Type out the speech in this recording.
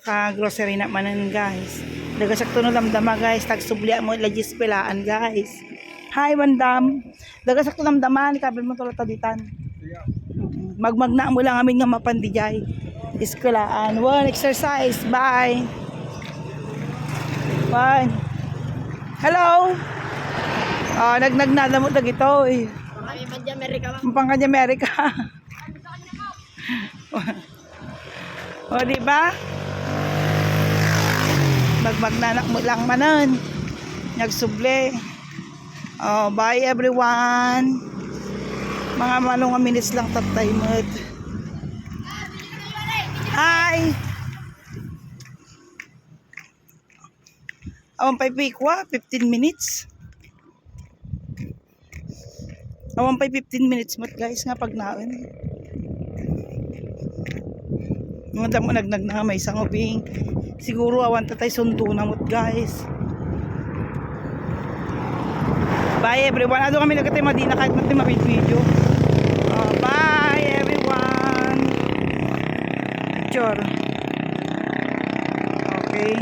Ka-grocery na manan guys. Dagasakto no lamdama guys. Tagsubli mo lagis pelaan guys. Hi bandam. Dagasakto lamdaman. Kabel mo tulad taditan. Magmagna mo lang amin nga mapandijay. Eskulaan. One exercise. Bye. Bye. Hello. Nagnada mo tag ito eh. Kami man di Amerika lang. Pangkanya Amerika. O di ba? Magmagnanak mo lang manan. Nagsuble. Oh, bye everyone. Mga malong minutes lang tatay mo't. Hi. Awan pa'y pikwa, 15 minutes. Awan pa'y 15 minutes mo't guys nga pagnaon. Mga damo nagnag na may isang uping. Siguro awan tatay sundo na mo't guys. Bye everyone. Ano kami nagatay madina kahit natin mapid-video. Bye everyone. Picture. Okay.